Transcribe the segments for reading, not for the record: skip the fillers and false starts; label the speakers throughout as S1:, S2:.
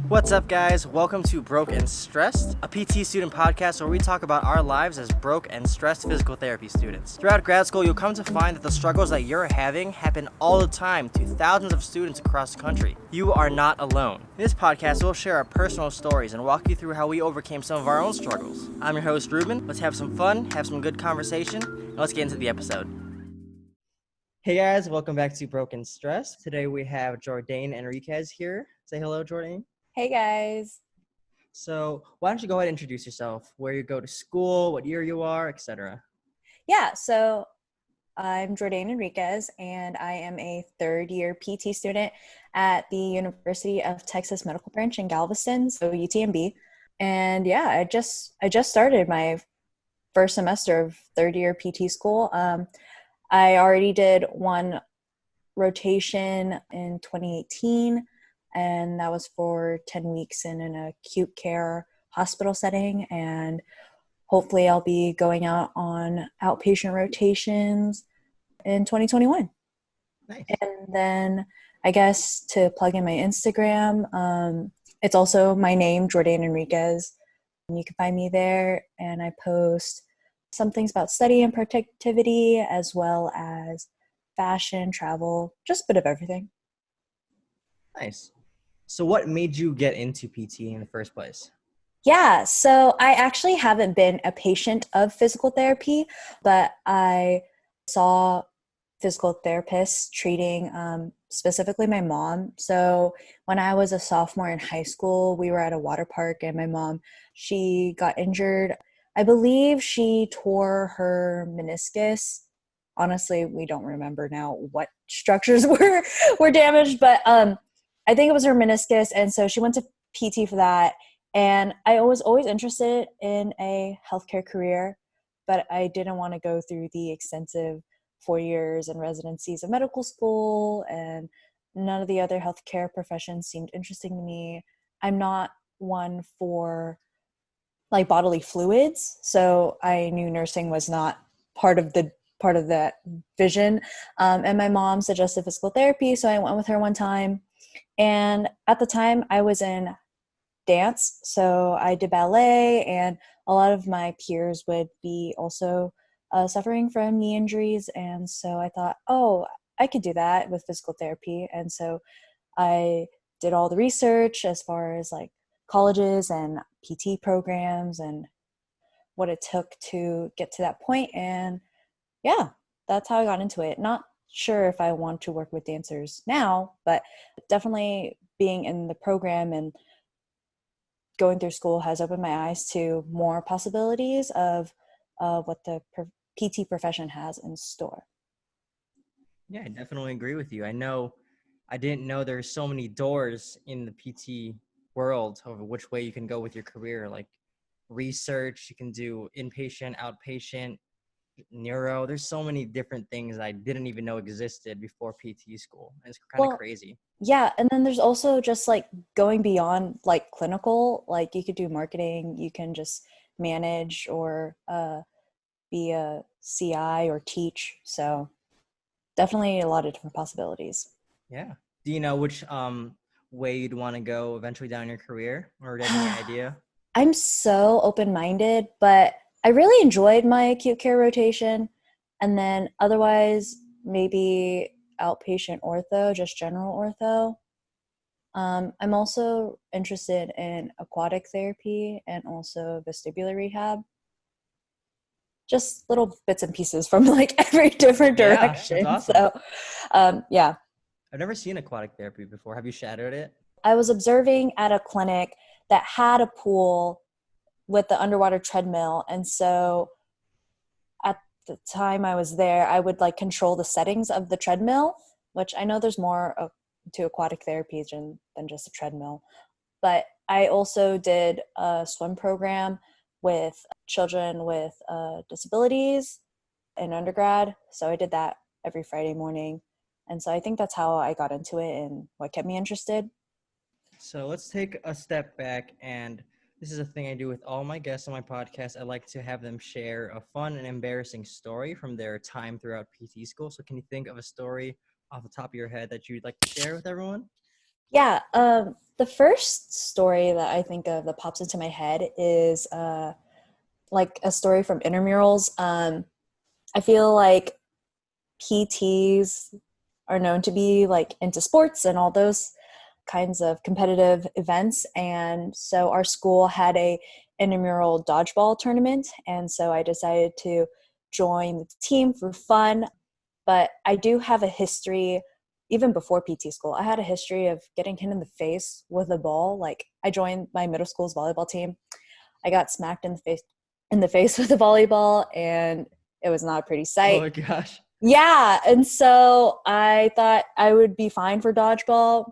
S1: What's up, guys? Welcome to Broke and Stressed, a PT student podcast where we talk about our lives as broke and stressed physical therapy students. Throughout grad school, you'll come to find that the struggles that you're having happen all the time to thousands of students across the country. You are not alone. In this podcast, we'll share our personal stories and walk you through how we overcame some of our own struggles. I'm your host, Ruben. Let's have some fun, have some good conversation, and let's get into the episode. Hey guys, welcome back to Broke and Stressed. Today we have Jordaine Enriquez here. Say hello, Jordaine.
S2: Hey guys.
S1: So why don't you go ahead and introduce yourself, where you go to school, what year you are, etc.
S2: Yeah, so I'm Jordaine Enriquez, and I am a third-year PT student at the University of Texas Medical Branch in Galveston, so UTMB. And yeah, I just started my first semester of third-year PT school. I already did one rotation in 2018. And that was for 10 weeks in an acute care hospital setting. And hopefully I'll be going out on outpatient rotations in 2021.
S1: Nice.
S2: And then I guess to plug in my Instagram, it's also my name, Jordaine Enriquez. And you can find me there. And I post some things about study and productivity, as well as fashion, travel, just a bit of everything.
S1: Nice. So what made you get into PT in the first place?
S2: Yeah, so I actually haven't been a patient of physical therapy, but I saw physical therapists treating specifically my mom. So when I was a sophomore in high school, we were at a water park and my mom, she got injured. I believe she tore her meniscus. Honestly, we don't remember now what structures were damaged, but I think it was her meniscus, and so she went to PT for that. And I was always interested in a healthcare career, but I didn't want to go through the extensive 4 years and residencies of medical school, and none of the other healthcare professions seemed interesting to me. I'm not one for like bodily fluids, so I knew nursing was not part of that vision. And my mom suggested physical therapy, so I went with her one time. And at the time I was in dance, so I did ballet, and a lot of my peers would be also suffering from knee injuries. And so I thought, oh, I could do that with physical therapy. And so I did all the research as far as like colleges and PT programs and what it took to get to that point. And yeah, that's how I got into it. Not sure if I want to work with dancers now, but definitely being in the program and going through school has opened my eyes to more possibilities of what the PT profession has in store.
S1: Yeah, I definitely agree with you. I didn't know there's so many doors in the PT world over which way you can go with your career, like research, you can do inpatient, outpatient, neuro. There's so many different things I didn't even know existed before PT school. It's kind of crazy.
S2: Yeah, and then there's also just like going beyond like clinical, like you could do marketing, you can just manage or be a CI or teach. So definitely a lot of different possibilities.
S1: Yeah. Do you know which way you'd want to go eventually down your career, or do you have any idea?
S2: I'm so open-minded, but I really enjoyed my acute care rotation. And then otherwise, maybe outpatient ortho, just general ortho. I'm also interested in aquatic therapy and also vestibular rehab. Just little bits and pieces from like every different direction.
S1: Yeah, that's awesome.
S2: So, yeah.
S1: I've never seen aquatic therapy before. Have you shadowed it?
S2: I was observing at a clinic that had a pool with the underwater treadmill. And so at the time I was there, I would like control the settings of the treadmill, which I know there's more to aquatic therapy than just a treadmill. But I also did a swim program with children with disabilities in undergrad. So I did that every Friday morning. And so I think that's how I got into it and what kept me interested.
S1: So let's take a step back, and this is a thing I do with all my guests on my podcast. I like to have them share a fun and embarrassing story from their time throughout PT school. So can you think of a story off the top of your head that you'd like to share with everyone?
S2: Yeah. The first story that I think of that pops into my head is like a story from Intramurals. I feel like PTs are known to be like into sports and all those kinds of competitive events, and so our school had a intramural dodgeball tournament, and so I decided to join the team for fun. But I do have a history, even before PT school, I had a history of getting hit in the face with a ball. Like, I joined my middle school's volleyball team. I got smacked in the face with a volleyball, and it was not a pretty
S1: Oh
S2: sight.
S1: my gosh.
S2: Yeah, and so I thought I would be fine for dodgeball.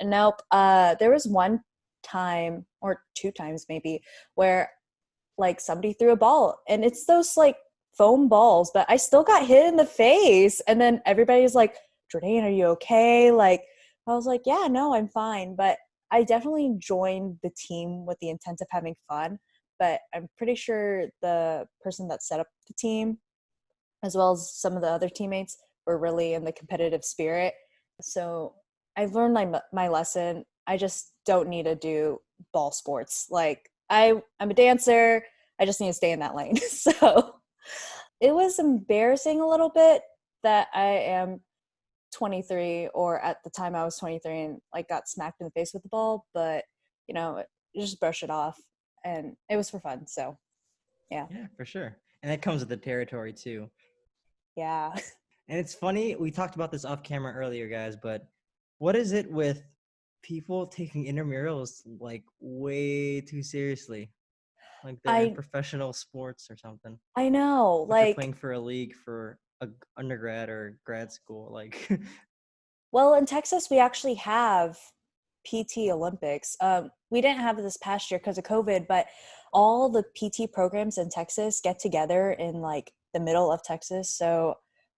S2: Nope. There was one time or two times maybe where like somebody threw a ball, and it's those like foam balls, but I still got hit in the face. And then everybody's like, Jordaine, are you okay? Like, I was like, yeah, no, I'm fine. But I definitely joined the team with the intent of having fun. But I'm pretty sure the person that set up the team, as well as some of the other teammates, were really in the competitive spirit. So I learned my lesson. I just don't need to do ball sports. Like, I'm a dancer. I just need to stay in that lane. So it was embarrassing a little bit that I am 23, or at the time I was 23, and like got smacked in the face with the ball, but you just brush it off, and it was for fun. So yeah.
S1: Yeah, for sure. And that comes with the territory too.
S2: Yeah.
S1: And it's funny, we talked about this off camera earlier, guys, but what is it with people taking intramurals like way too seriously? Like they're in
S2: I
S1: professional sports or something.
S2: I know,
S1: Like they're
S2: like,
S1: playing for a league for a undergrad or grad school. Like,
S2: well, in Texas, we actually have PT Olympics. We didn't have it this past year because of COVID, but all the PT programs in Texas get together in like the middle of Texas. So,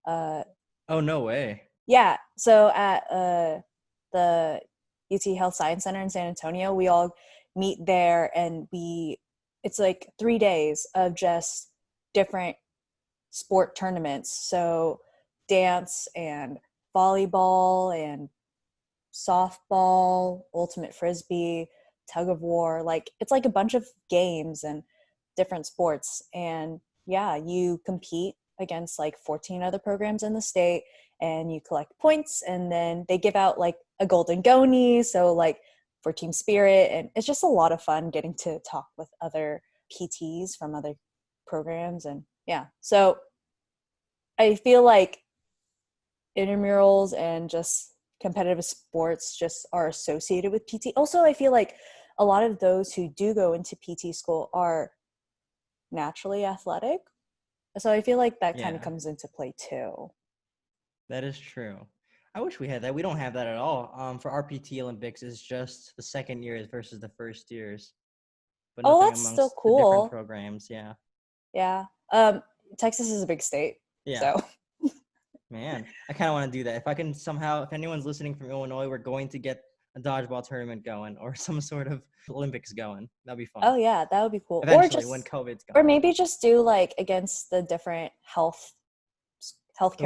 S2: uh,
S1: oh, no way.
S2: yeah. So at the UT Health Science Center in San Antonio, we all meet there, and it's like 3 days of just different sport tournaments. So dance and volleyball and softball, ultimate frisbee, tug of war. Like, it's like a bunch of games and different sports. And yeah, you compete against like 14 other programs in the state, and you collect points, and then they give out like a golden goni, so like for team spirit. And it's just a lot of fun getting to talk with other PTs from other programs. And yeah, so I feel like intramurals and just competitive sports just are associated with PT. Also, I feel like a lot of those who do go into PT school are naturally athletic. So I feel like that kind of
S1: Yeah,
S2: comes into play too.
S1: that is true. I wish we had that. We don't have that at all. For RPT Olympics, it's just the second years versus the first years, but
S2: Oh,
S1: nothing
S2: that's still
S1: amongst the different
S2: cool.
S1: programs. Yeah.
S2: Yeah. Texas is a big state.
S1: Yeah.
S2: So
S1: Man, I kind of want to do that. If I can somehow, if anyone's listening from Illinois, we're going to get a dodgeball tournament going or some sort of Olympics going. That'd be fun.
S2: oh yeah, that would be cool.
S1: Eventually, when COVID's
S2: Or
S1: gone.
S2: maybe just do like against the different healthcare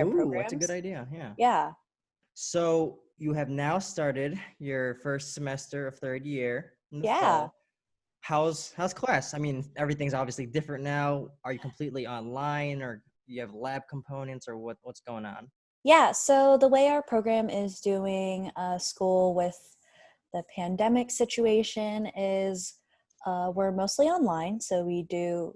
S1: Ooh, that's a good
S2: programs.
S1: idea. Yeah.
S2: Yeah.
S1: So you have now started your first semester of third year in the
S2: Yeah.
S1: fall. How's class? I mean, everything's obviously different now. Are you completely online, or do you have lab components, or what's going on?
S2: Yeah, so the way our program is doing school with the pandemic situation is we're mostly online. So we do,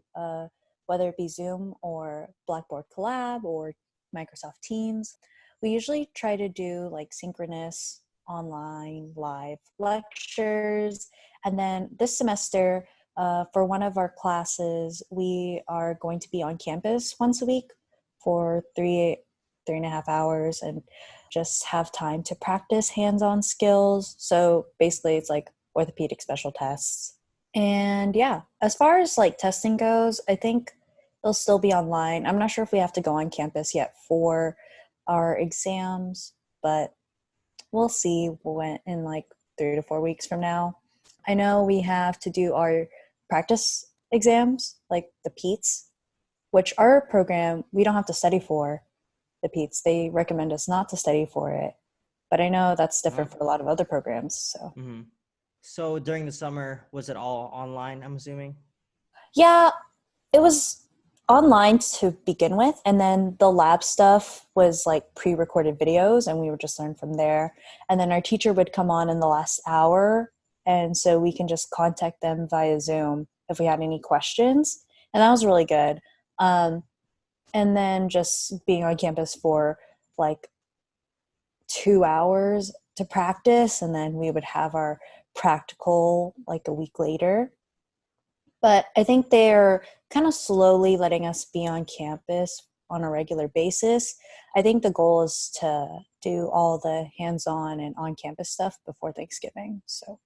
S2: whether it be Zoom or Blackboard Collab or Microsoft Teams, we usually try to do like synchronous online live lectures. And then this semester, for one of our classes, we are going to be on campus once a week for 3.5 hours, and just have time to practice hands-on skills. So basically it's like orthopedic special tests. And yeah, as far as like testing goes, I think it'll still be online. I'm not sure if we have to go on campus yet for our exams, but we'll see when in like 3 to 4 weeks from now. I know we have to do our practice exams, like the PETs, which our program we don't have to study for the PETs. They recommend us not to study for it. But I know that's
S1: Huh?
S2: different for a lot of other programs. So
S1: Mm-hmm. So during the summer, was it all online, I'm assuming?
S2: Yeah, it was online to begin with, and then the lab stuff was like pre-recorded videos, and we would just learn from there. And then our teacher would come on in the last hour, and so we can just contact them via Zoom if we had any questions, and that was really good. Um, and then just being on campus for like 2 hours to practice, and then we would have our practical like a week later. But I think they're kind of slowly letting us be on campus on a regular basis. I think the goal is to do all the hands-on and on-campus stuff before Thanksgiving. So,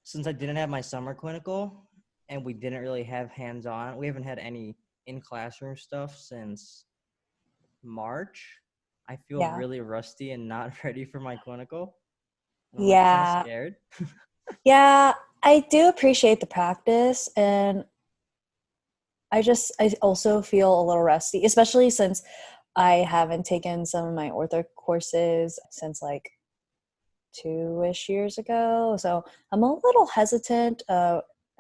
S1: Since I didn't have my summer clinical and we didn't really have hands-on, we haven't had any in-classroom stuff since March. I feel
S2: yeah.
S1: really rusty and not ready for my clinical. And I'm like kind of
S2: Yeah.
S1: scared.
S2: Yeah, I do appreciate the practice, and I also feel a little rusty, especially since I haven't taken some of my ortho courses since like 2-ish years ago. So I'm a little hesitant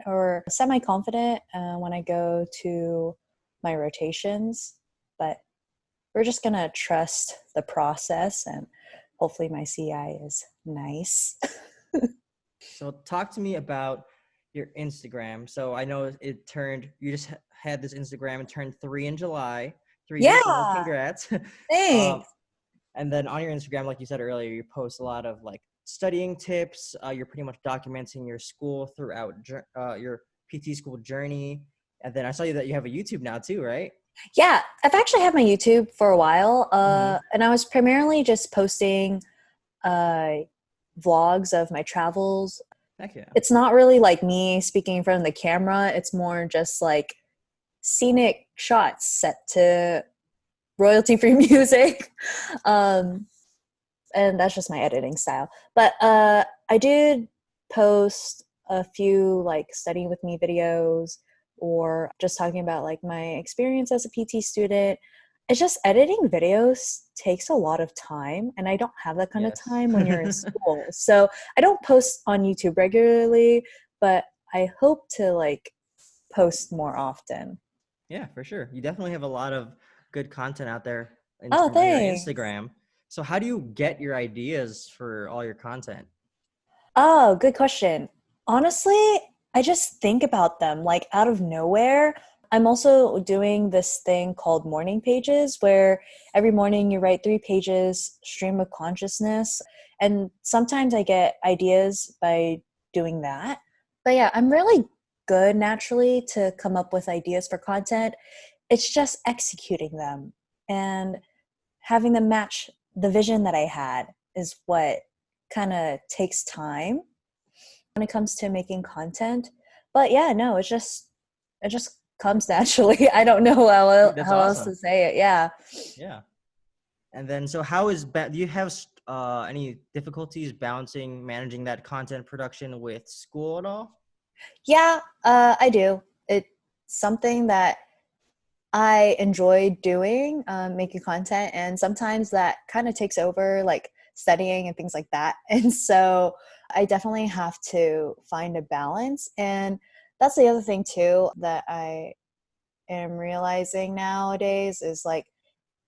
S2: or semi-confident when I go to my rotations, but we're just going to trust the process, and hopefully my CI is nice.
S1: So talk to me about your Instagram. So I know you just had this Instagram and turned 3 in July. 3 years old.
S2: Yeah,
S1: Congrats. um,
S2: thanks.
S1: and then on your Instagram, like you said earlier, you post a lot of like studying tips. You're pretty much documenting your school throughout your PT school journey. And then I saw that you have a YouTube now too, right?
S2: Yeah, I've actually had my YouTube for a while,
S1: Mm-hmm.
S2: and I was primarily just posting uh, vlogs of my travels.
S1: Heck yeah.
S2: It's not really like me speaking in front of the camera. It's more just like scenic shots set to royalty-free music. um, and that's just my editing style. But I did post a few like studying with me videos, or just talking about like my experience as a PT student. It's just editing videos takes a lot of time, and I don't have that kind of
S1: Yes.
S2: time when you're in school. So I don't post on YouTube regularly, but I hope to like post more often.
S1: Yeah, for sure. You definitely have a lot of good content out there
S2: Oh,
S1: on your
S2: thanks.
S1: Instagram. So how do you get your ideas for all your content?
S2: Oh, good question. Honestly, I just think about them like out of nowhere. I'm also doing this thing called morning pages, where every morning you write 3 pages, stream of consciousness. And sometimes I get ideas by doing that. But yeah, I'm really good naturally to come up with ideas for content. It's just executing them and having them match the vision that I had is what kind of takes time when it comes to making content. But yeah, no, it just comes naturally. I don't know
S1: Dude, that's
S2: how else
S1: awesome.
S2: to say it. Yeah.
S1: Yeah. And then, so do you have any difficulties managing that content production with school at all?
S2: Yeah, I do. It's something that I enjoy doing, making content, and sometimes that kind of takes over like studying and things like that. And so I definitely have to find a balance. And that's the other thing too that I am realizing nowadays is like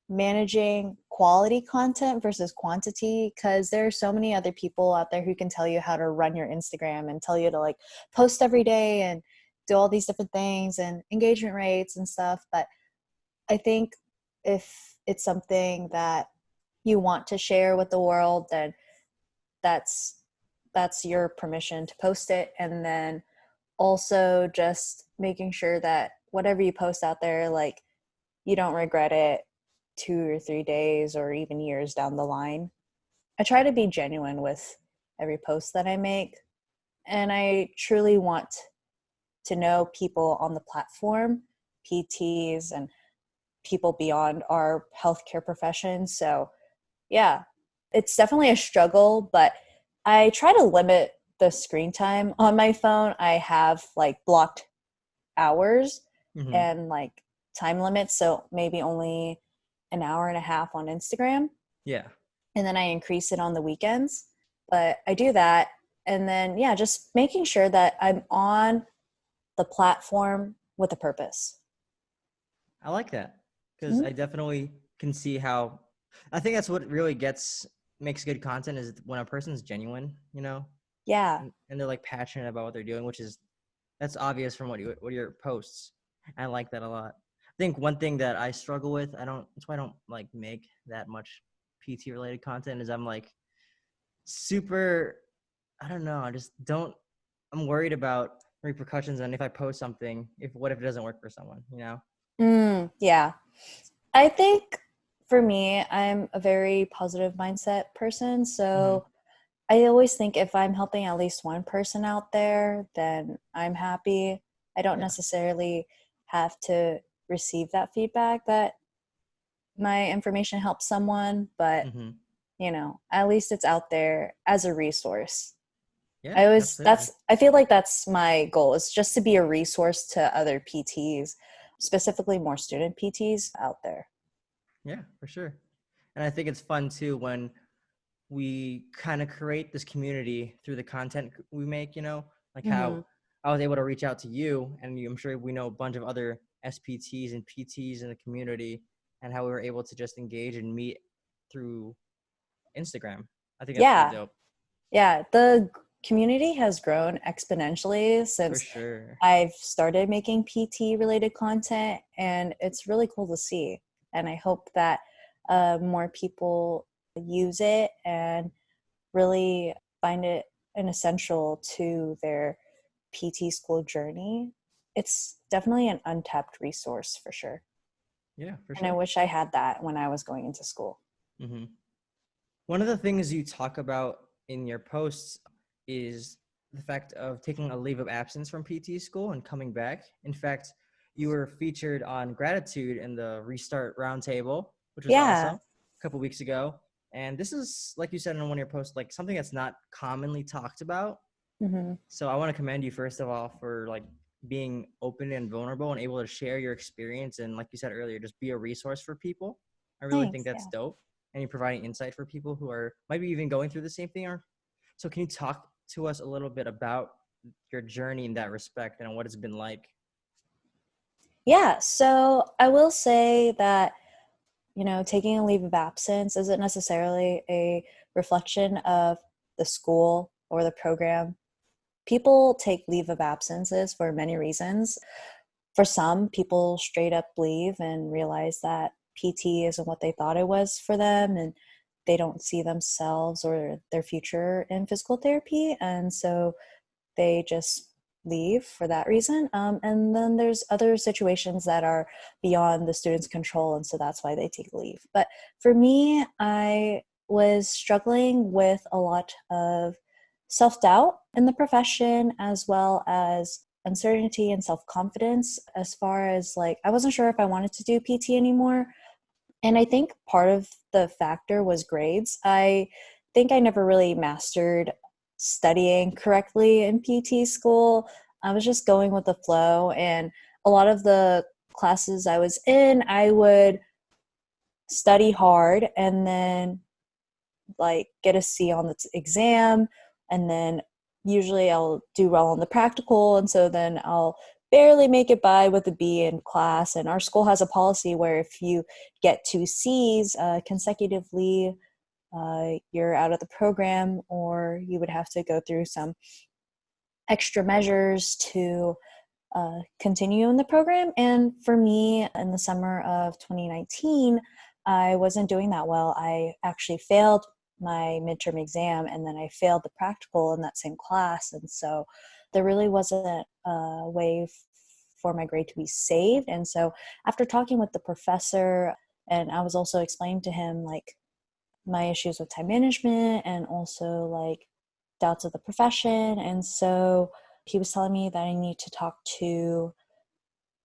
S2: managing quality content versus quantity, because there are so many other people out there who can tell you how to run your Instagram and tell you to like post every day and do all these different things and engagement rates and stuff. But I think if it's something that you want to share with the world, then that's your permission to post it. And then also just making sure that whatever you post out there, like you don't regret it 2 or 3 days or even years down the line. I try to be genuine with every post that I make, and I truly want to know people on the platform, PTs and people beyond our healthcare profession. So, yeah, it's definitely a struggle, but I try to limit the screen time on my phone. I have like blocked hours
S1: Hmm.
S2: and like time limits. So maybe only an hour and a half on Instagram.
S1: Yeah.
S2: And then I increase it on the weekends. But I do that. And then, yeah, just making sure that I'm on the platform with a purpose.
S1: I like that because
S2: Mhm.
S1: I definitely can see how. I think that's what really makes good content is when a person's genuine,
S2: Yeah.
S1: and they're like passionate about what they're doing, which is that's obvious from what your posts. I like that a lot. I think one thing that I struggle with, that's why I don't like make that much PT related content is I'm like super, I don't know, I just don't, I'm worried about repercussions and if I post something, what if it doesn't work for someone?
S2: Yeah. I think for me, I'm a very positive mindset person.
S1: Mm-hmm.
S2: So I always think if I'm helping at least one person out there, then I'm happy. I don't
S1: Yeah.
S2: necessarily have to receive that feedback that my information helps someone, but
S1: Mm-hmm.
S2: at least it's out there as a resource.
S1: Yeah, absolutely.
S2: I feel like that's my goal, is just to be a resource to other PTs, specifically more student PTs out there.
S1: Yeah, for sure. And I think it's fun too when we kind of create this community through the content we make, like how
S2: Hmm.
S1: I was able to reach out to you and I'm sure we know a bunch of other SPTs and PTs in the community and how we were able to just engage and meet through Instagram. I think that's pretty
S2: Yeah.
S1: dope.
S2: Yeah. The community has grown exponentially
S1: For
S2: since
S1: sure.
S2: I've started making PT related content, and it's really cool to see. And I hope that more people use it and really find it an essential to their PT school journey. It's definitely an untapped resource for sure.
S1: Yeah, for
S2: And I
S1: sure.
S2: wish I had that when I was going into school.
S1: Hmm. One of the things you talk about in your posts is the fact of taking a leave of absence from PT school and coming back. In fact, you were featured on Gratitude in the Restart Roundtable, which was awesome,
S2: Yeah.
S1: a couple weeks ago. And this is, like you said in one of your posts, like something that's not commonly talked about.
S2: Hmm.
S1: So I want to commend you first of all for like being open and vulnerable and able to share your experience and, like you said earlier, just be a resource for people. I really think
S2: Thanks.
S1: that's
S2: Yeah.
S1: dope, and you're providing insight for people who are maybe even going through the same thing. Or so, can you talk to us a little bit about your journey in that respect and what it's been like?
S2: Yeah. So I will say that, taking a leave of absence isn't necessarily a reflection of the school or the program. People take leave of absences for many reasons. For some, people straight up leave and realize that PT isn't what they thought it was for them, and they don't see themselves or their future in physical therapy. And so they just leave for that reason. And then there's other situations that are beyond the student's control, and so that's why they take leave. But for me, I was struggling with a lot of self doubt in the profession, as well as uncertainty and self confidence, as far as like, I wasn't sure if I wanted to do PT anymore. And I think part of the factor was grades. I think I never really mastered studying correctly in PT school. I was just going with the flow. And a lot of the classes I was in, I would study hard and then like get a C on the exam. And then usually I'll do well on the practical. And so then I'll barely make it by with a B in class. And our school has a policy where if you get two C's consecutively, you're out of the program, or you would have to go through some extra measures to continue in the program. And for me, in the summer of 2019, I wasn't doing that well. I actually failed my midterm exam, and then I failed the practical in that same class. And so there really wasn't a way for my grade to be saved. And so after talking with the professor, and I was also explaining to him like my issues with time management and also like doubts of the profession. And so he was telling me that I need to talk to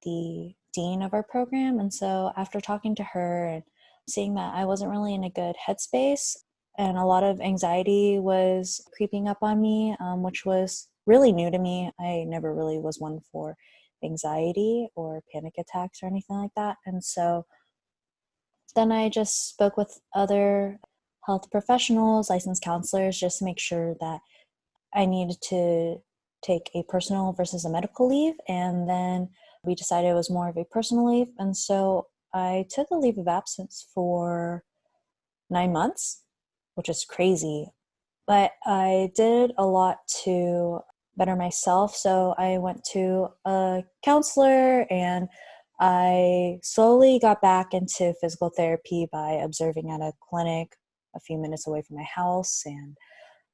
S2: the dean of our program. And so after talking to her and seeing that I wasn't really in a good headspace and a lot of anxiety was creeping up on me, which was really new to me. I never really was one for anxiety or panic attacks or anything like that. And so then I just spoke with other health professionals, licensed counselors, just to make sure that I needed to take a personal versus a medical leave. And then we decided it was more of a personal leave. And so I took a leave of absence for 9 months, which is crazy. But I did a lot to better myself. So I went to a counselor and I slowly got back into physical therapy by observing at a clinic a few minutes away from my house and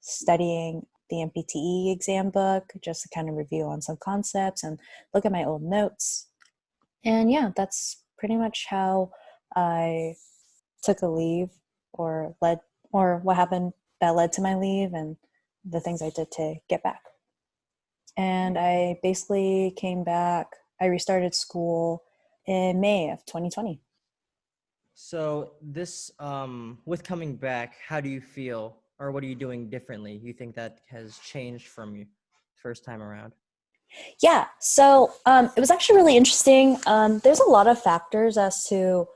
S2: studying the MPTE exam book just to kind of review on some concepts and look at my old notes. And yeah, that's pretty much how I took a leave or what happened that led to my leave and the things I did to get back. And I basically came back, I restarted school in May of 2020.
S1: So this, with coming back, how do you feel, or what are you doing differently? You think that has changed from you first time around?
S2: Yeah, so it was actually really interesting. There's a lot of factors as to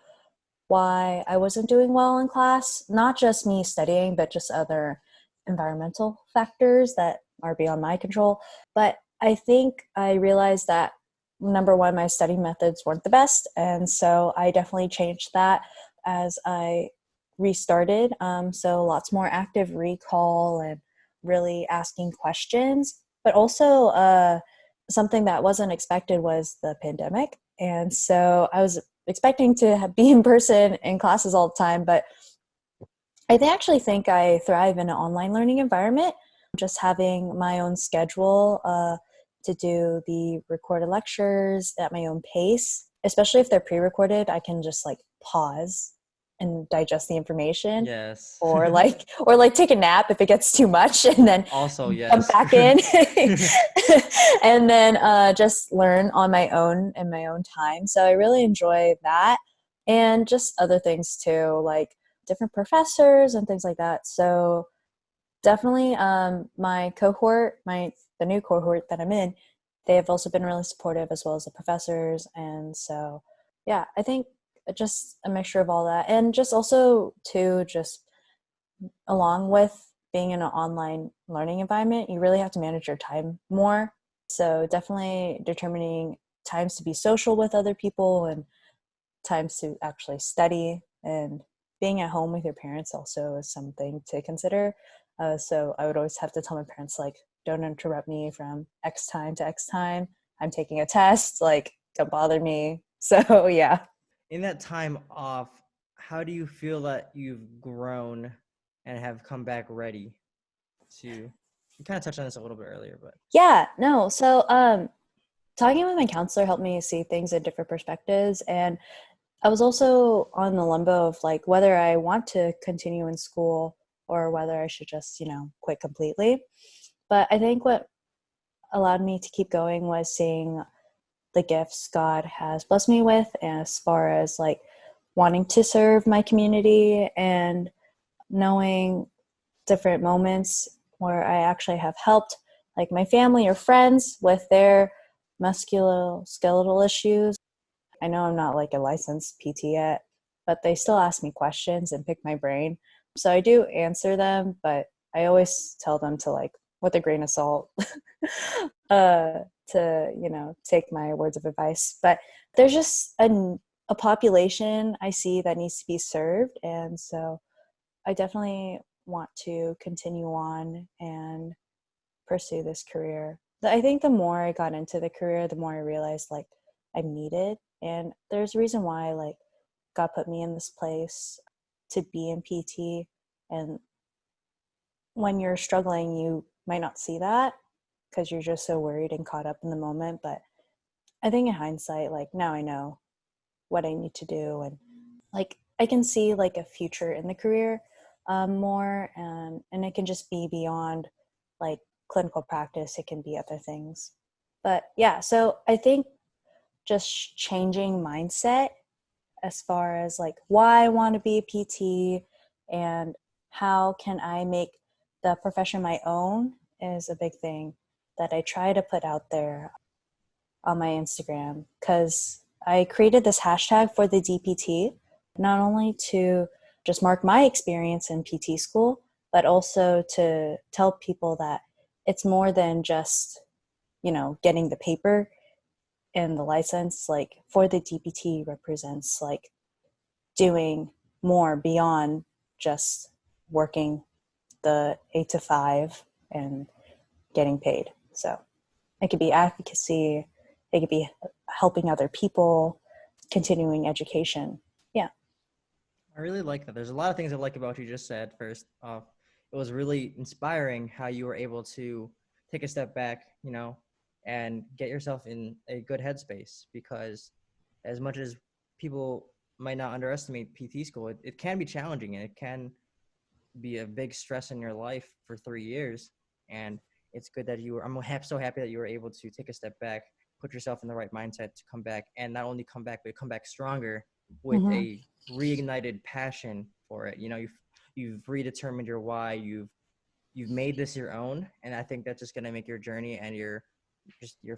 S2: why I wasn't doing well in class, not just me studying, but just other environmental factors that are beyond my control. But I think I realized that number one, my study methods weren't the best. And so I definitely changed that as I restarted. So lots more active recall and really asking questions. But also, something that wasn't expected was the pandemic. And so I was expecting to be in person in classes all the time, but actually think I thrive in an online learning environment. Just having my own schedule to do the recorded lectures at my own pace, especially if they're pre-recorded, I can just like pause and digest the information.
S1: Yes.
S2: or take a nap if it gets too much, and then
S1: Also, yes.
S2: jump back in, and then just learn on my own in my own time. So I really enjoy that, and just other things too, like different professors and things like that. So definitely, my cohort, the new cohort that I'm in, they have also been really supportive, as well as the professors. And so, yeah, I think just a mixture of all that, and just also too, just along with being in an online learning environment, you really have to manage your time more. So definitely determining times to be social with other people and times to actually study, and being at home with your parents also is something to consider. So I would always have to tell my parents, like, don't interrupt me from X time to X time. I'm taking a test, like, don't bother me. So yeah.
S1: In that time off, how do you feel that you've grown and have come back ready to, you kind of touched on this a little bit earlier, but
S2: Yeah, no. So talking with my counselor helped me see things in different perspectives. And I was also on the limbo of like whether I want to continue in school or whether I should just, quit completely. But I think what allowed me to keep going was seeing the gifts God has blessed me with, as far as like wanting to serve my community and knowing different moments where I actually have helped like my family or friends with their musculoskeletal issues. I know I'm not like a licensed PT yet, but they still ask me questions and pick my brain. So I do answer them, but I always tell them to, like, with a grain of salt, to take my words of advice. But there's just a population I see that needs to be served. And so I definitely want to continue on and pursue this career. I think the more I got into the career, the more I realized like I'm needed. And there's a reason why like God put me in this place to be in PT. And when you're struggling, you might not see that because you're just so worried and caught up in the moment. But I think in hindsight, like now I know what I need to do, and like I can see like a future in the career more, and it can just be beyond like clinical practice. It can be other things. But yeah, so I think just changing mindset as far as like why I want to be a PT and how can I make the profession my own is a big thing that I try to put out there on my Instagram, because I created this hashtag for the DPT, not only to just mark my experience in PT school, but also to tell people that it's more than just, getting the paper and the license. Like for the DPT represents like doing more beyond just working the 8 to 5 and getting paid. So it could be advocacy, it could be helping other people, continuing education. Yeah.
S1: I really like that. There's a lot of things I like about what you just said. First off, it was really inspiring how you were able to take a step back, and get yourself in a good headspace, because as much as people might not underestimate PT school, it can be challenging, and it can be a big stress in your life for 3 years. And it's good that so happy that you were able to take a step back, put yourself in the right mindset to come back, and not only come back, but come back stronger with
S2: Mm-hmm.
S1: a reignited passion for it. You've redetermined your why. You've made this your own, and I think that's just going to make your journey and your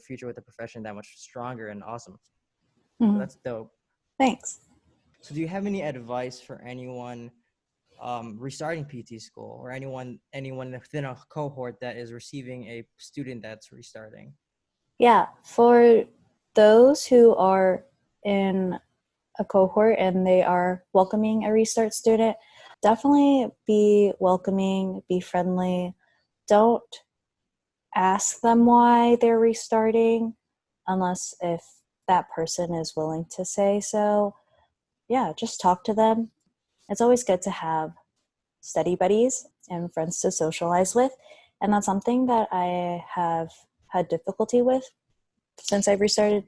S1: future with the profession that much stronger and awesome. So
S2: Mm-hmm.
S1: that's dope.
S2: Thanks.
S1: So do you have any advice for anyone restarting PT school, or anyone within a cohort that is receiving a student that's restarting?
S2: Yeah, for those who are in a cohort and they are welcoming a restart student, definitely be welcoming, be friendly. Don't ask them why they're restarting unless if that person is willing to say so. Yeah, just talk to them. It's always good to have study buddies and friends to socialize with. And that's something that I have had difficulty with since I've restarted.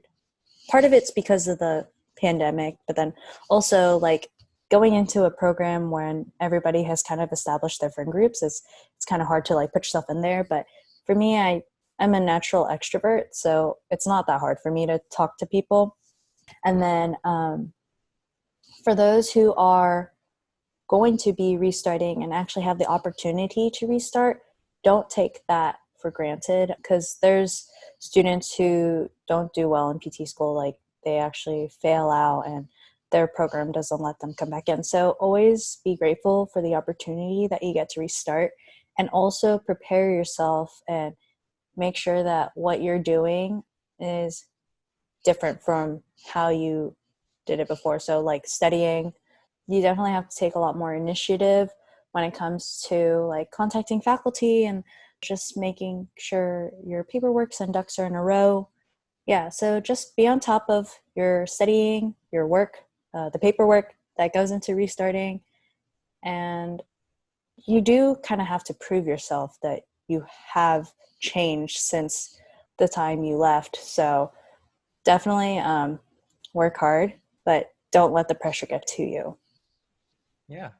S2: Part of it's because of the pandemic, but then also like going into a program when everybody has kind of established their friend groups, it's kind of hard to like put yourself in there. But for me, I'm a natural extrovert, so it's not that hard for me to talk to people. And then for those who are going to be restarting and actually have the opportunity to restart, don't take that for granted, because there's students who don't do well in PT school, like they actually fail out and their program doesn't let them come back in. So always be grateful for the opportunity that you get to restart, and also prepare yourself and make sure that what you're doing is different from how you did it before. So like studying, you definitely have to take a lot more initiative when it comes to like contacting faculty and just making sure your paperwork and ducks are in a row. Yeah, so just be on top of your studying, your work, the paperwork that goes into restarting. And you do kind of have to prove yourself that you have changed since the time you left. So definitely work hard, but don't let the pressure get to you.
S1: Yeah.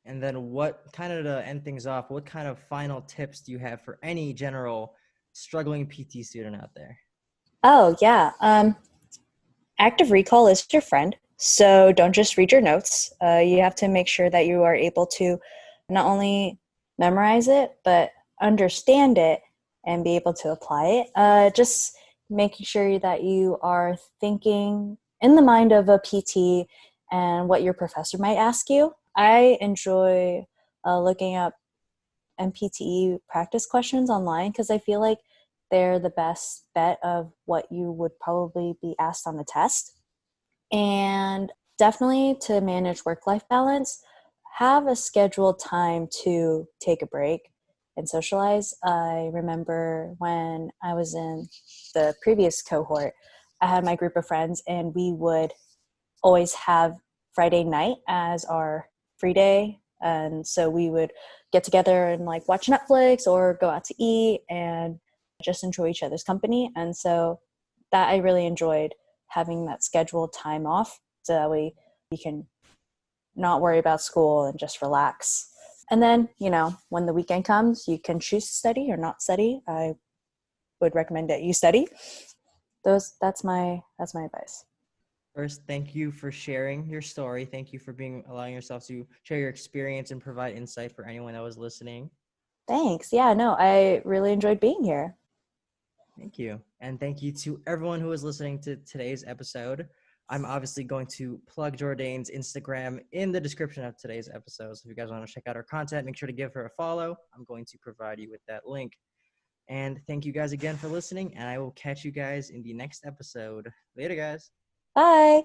S1: And then what kind of, to end things off, what kind of final tips do you have for any general struggling PT student out there?
S2: Oh, yeah. Active recall is your friend. So don't just read your notes. You have to make sure that you are able to not only memorize it, but understand it and be able to apply it. Just making sure that you are thinking in the mind of a PT and what your professor might ask you. I enjoy looking up MPTE practice questions online because I feel like they're the best bet of what you would probably be asked on the test. And definitely to manage work-life balance, have a scheduled time to take a break and socialize. I remember when I was in the previous cohort, I had my group of friends and we would always have Friday night as our free day. And so we would get together and like watch Netflix or go out to eat and just enjoy each other's company. And so that I really enjoyed, having that scheduled time off so that we can not worry about school and just relax. And then, when the weekend comes, you can choose to study or not study. I would recommend that you study. That's my advice.
S1: First, thank you for sharing your story. Thank you for allowing yourself to share your experience and provide insight for anyone that was listening.
S2: Thanks. Yeah, no, I really enjoyed being here.
S1: Thank you. And thank you to everyone who is listening to today's episode. I'm obviously going to plug Jordaine's Instagram in the description of today's episode. So if you guys want to check out her content, make sure to give her a follow. I'm going to provide you with that link. And thank you guys again for listening, and I will catch you guys in the next episode. Later, guys.
S2: Bye.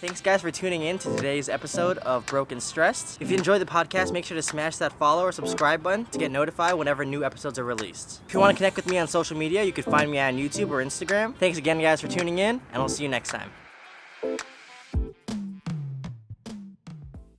S1: Thanks, guys, for tuning in to today's episode of Broke and Stressed. If you enjoyed the podcast, make sure to smash that follow or subscribe button to get notified whenever new episodes are released. If you want to connect with me on social media, you can find me on YouTube or Instagram. Thanks again, guys, for tuning in, and I'll see you next time.